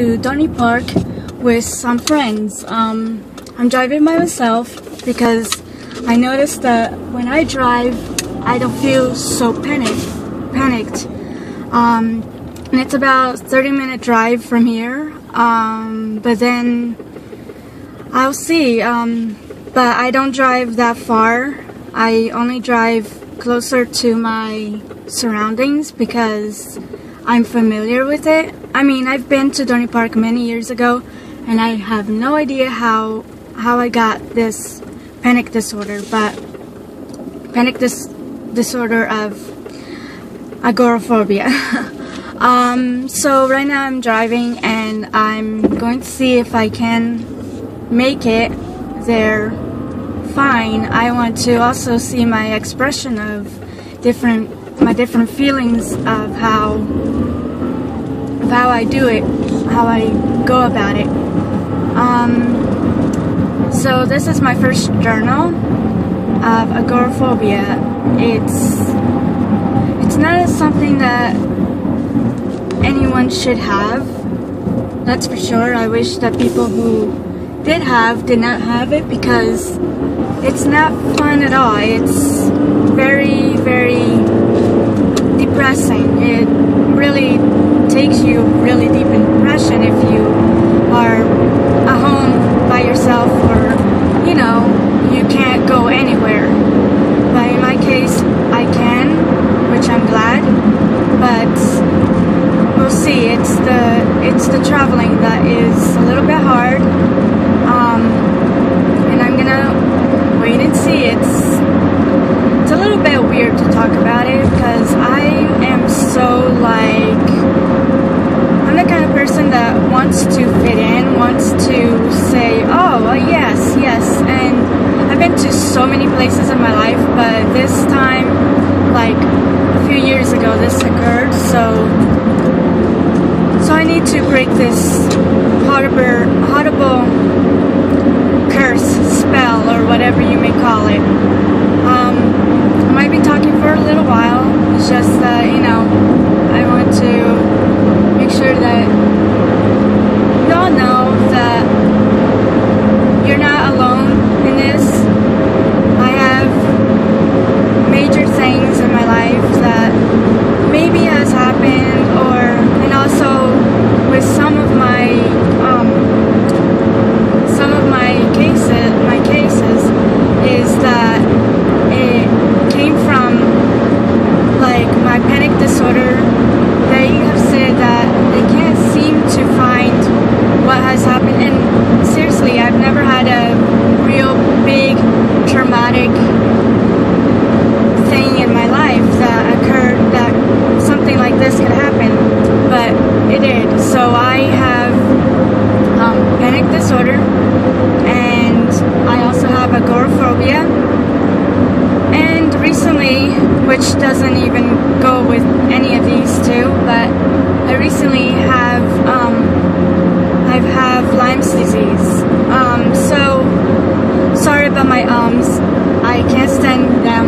To Dorney Park with some friends. I'm driving by myself because I noticed that when I drive, I don't feel so panicked. And it's about 30-minute drive from here. But then I'll see. But I don't drive that far. I only drive closer to my surroundings because I'm familiar with it. I mean, I've been to Dorney Park many years ago, and I have no idea how I got this panic disorder, but disorder of agoraphobia. So right now I'm driving, and I'm going to see if I can make it there fine. I want to also see my expression of my different feelings of how I do it, how I go about it. So this is my first journal of agoraphobia. It's not something that anyone should have, that's for sure. I wish that people who did not have it, because it's not fun at all. It's very, very depressing. It really takes you really deep in depression if you are at home by yourself, or you can't go anywhere. But in my case, I can, which I'm glad. But we'll see. It's the traveling that is a little bit hard. And I'm gonna wait and see. It's a little bit weird to talk about it because I am so I'm the kind of person that wants to fit in, wants to say, oh, yes, and I've been to so many places in my life, but this time, a few years ago, this occurred, so I need to break this horrible curse, spell, or whatever you may call it. I might be talking for a little while. It's just that, I want to make sure that you all know that you're not alone in this. I have major things in my life that maybe has happened, and also with some of my cases is that it came from my panic disorder. They have said that they can't seem to find what has happened, and seriously, I've never had a real big traumatic thing in my life that occurred that something like this could happen, but it did. So I have panic disorder, and I also have agoraphobia, and recently, which doesn't even go with any of these two, but I recently have Lyme's disease. So sorry about my I can't stand them,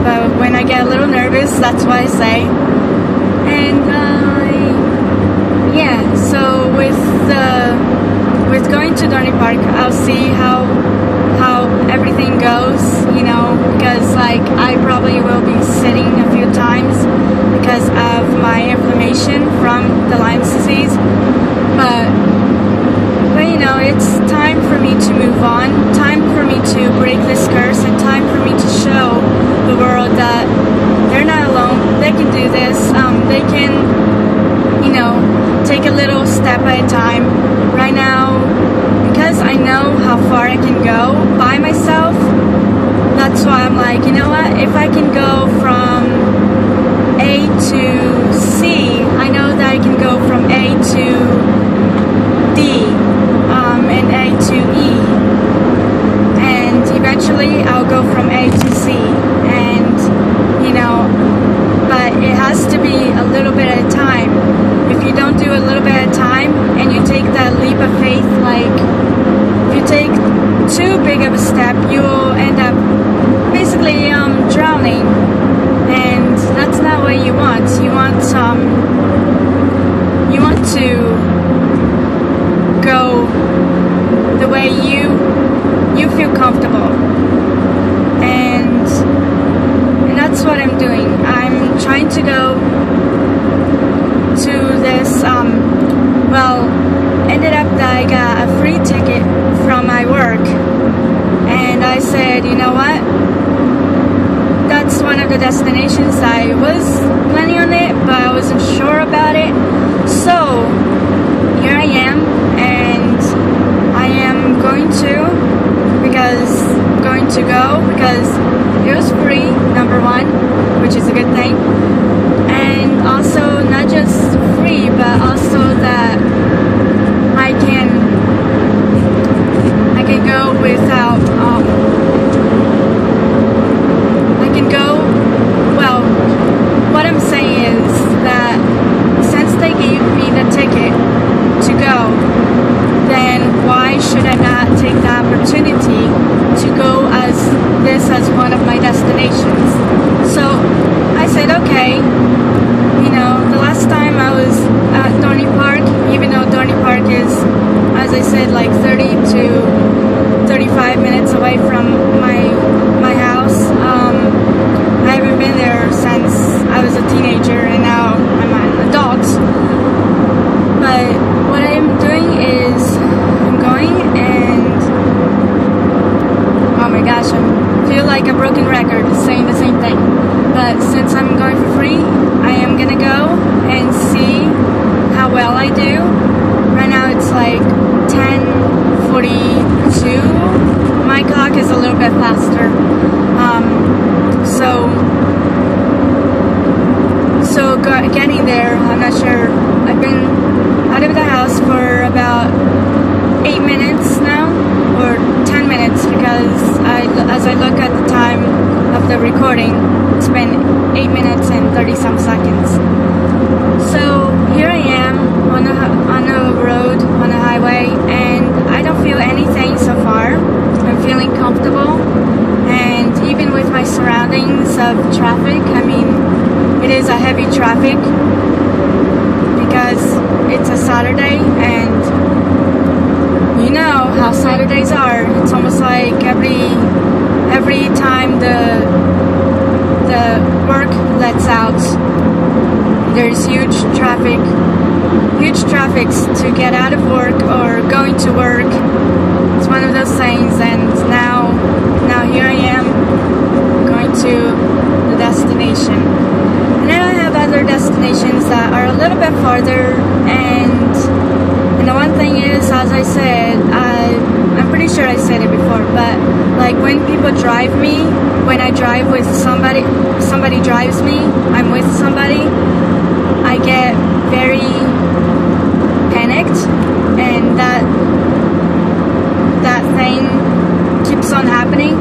but when I get a little nervous, that's what I say. And yeah, so with going to Dorney Park, I'll see how everything goes, because I probably will be sitting a few times because of my inflammation from the Lyme's disease. But it's time for me to move on, time for me to break this curse, and time for me to show the world that they're not alone. They can do this. They can, take a little step at a time. Right now, because I know how far I can go by myself, that's why I'm like, you know what, if I can go from A to C, I know that I can go from A to D, and A to E, and eventually I'll go from A to Z, and but it has to be a little bit at a time. If you don't do a little bit at a time, and you take that leap of faith, if you take too big of a step, you will end up basically drowning a Saturday, and you know how Saturdays are. It's almost like every time the work lets out, there's huge traffics to get out of work or going to work. It's one of those things, and now here I am going to the destination. And then I have other destinations that are a little bit farther, and the one thing is, as I said, I'm pretty sure I said it before, but like when people drive me, when I drive with somebody drives me, I'm with somebody, I get very panicked, and that thing keeps on happening.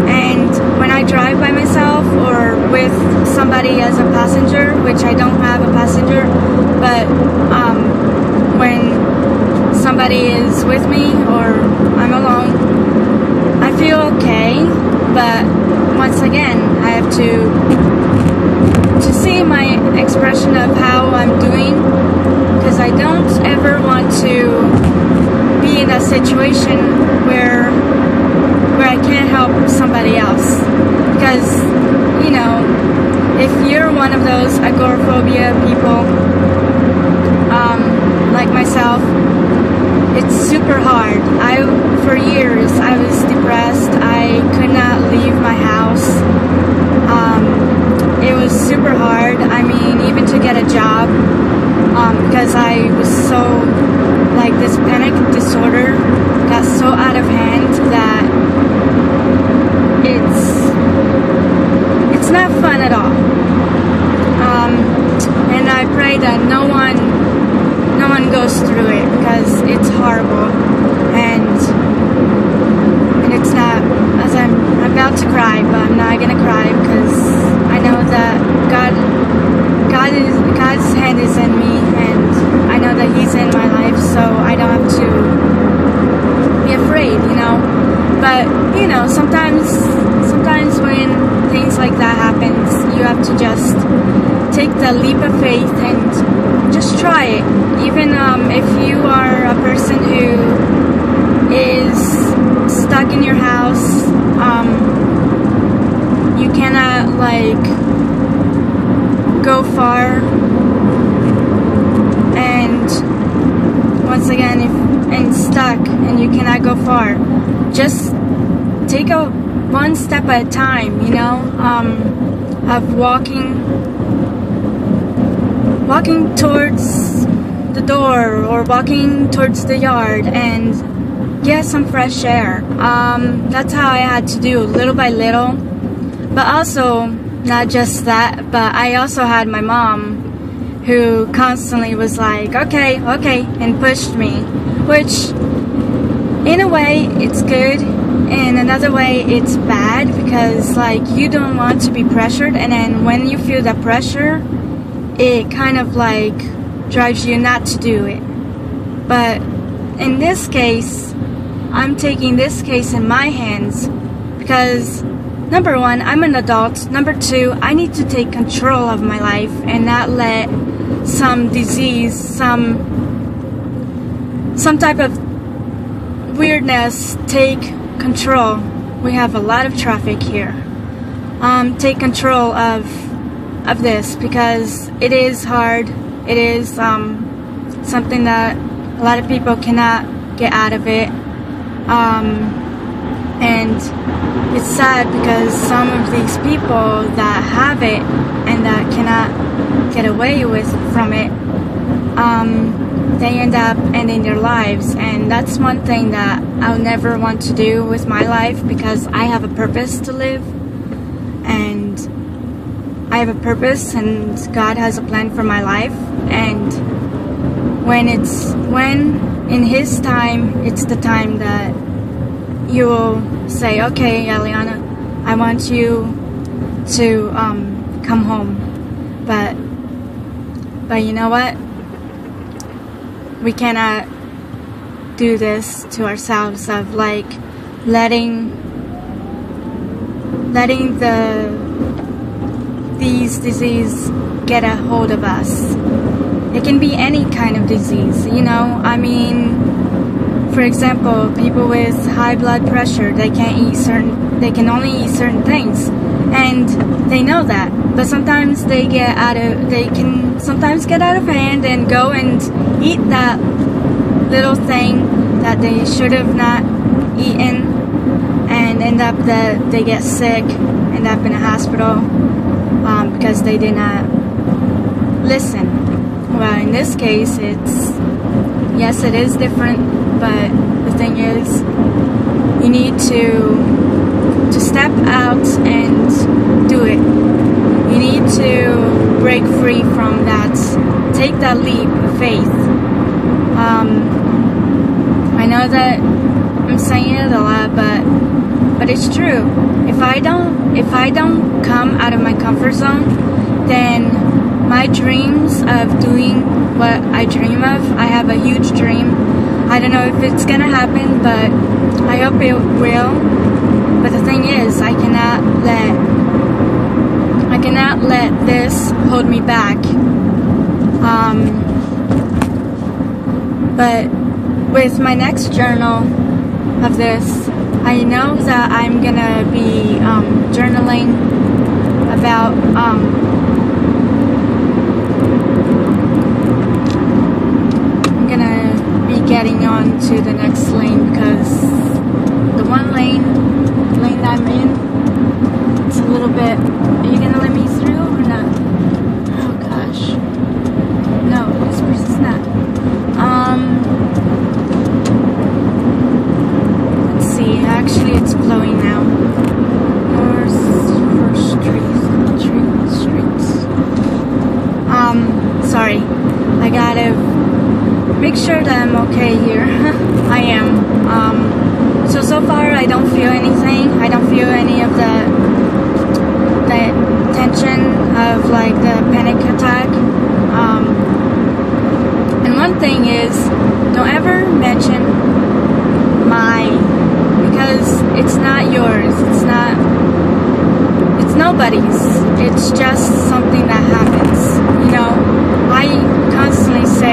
And when I drive by myself or with somebody as a passenger, which I don't have a passenger, but when somebody is with me or I'm alone, I feel okay. But once again, I have to see my expression of how I'm doing, because I don't ever want to be in a situation where I can't help somebody else. Because, you know, if you're one of those agoraphobia people, like myself, it's super hard. For years, I was depressed. I could not leave my house. It was super hard. I mean, even to get a job, because I was so, like, this panic disorder got so out of hand that it's not fun at all. And I pray that no one goes through it, because it's horrible, and it's not, as I'm about to cry, but I'm not gonna cry, because I know that God's hand is in me, and I know that He's in my life, so I don't have to be afraid, you know. But you know, sometimes when things like that happens, you have to just take the leap of faith and just try it. Even if you are a person who is stuck in your house, you cannot like go far, and once again, and stuck and you cannot go far, just take one step at a time, you know, of walking towards the door or walking towards the yard and get some fresh air. That's how I had to do, little by little. But also, not just that, but I also had my mom who constantly was like, okay, and pushed me, which in a way it's good, in another way it's bad, because like you don't want to be pressured, and then when you feel that pressure, it kind of like drives you not to do it. But in this case, I'm taking this case in my hands, because number one, I'm an adult. Number two, I need to take control of my life and not let some disease, some type of weirdness take control. We have a lot of traffic here. Take control of this, because it is hard. It is something that a lot of people cannot get out of it. And it's sad, because some of these people that have it and that cannot get away from it, they end up ending their lives. And that's one thing that I'll never want to do with my life, because I have a purpose to live, and I have a purpose, and God has a plan for my life. And when in His time, it's the time that you will say, okay, Eliana, I want you to come home. But you know what? We cannot do this to ourselves, of like letting these disease get a hold of us. it can be any kind of disease, you know. I mean, for example, people with high blood pressure, they can only eat certain things, and they know that. But sometimes they can sometimes get out of hand and go and eat that little thing that they should have not eaten, and end up that they get sick, end up in a hospital because they did not listen. Well, in this case, yes, it is different, but the thing is, you need to step out and do it. You need to break free from that. Take that leap of faith. I know that I'm saying it a lot, but it's true. If I don't come out of my comfort zone, then my dreams of doing what I dream of, I have a huge dream. I don't know if it's gonna happen, but I hope it will. But the thing is, I cannot let this hold me back. But with my next journal of this, I know that I'm gonna be journaling about I'm gonna be getting on to the next lane, because the one lane that I'm in, it's a little bit. Are you gonna let me through or not? Oh gosh, no, this person's not. Let's see. Actually, it's flowing now. North First Streets. Sorry. I gotta make sure that I'm okay here. I am. So far I don't feel anything. I don't feel any of the tension of like the panic attack. And one thing is, don't ever mention mine, because it's not yours. It's nobody's. It's just something that happens. You know, I constantly say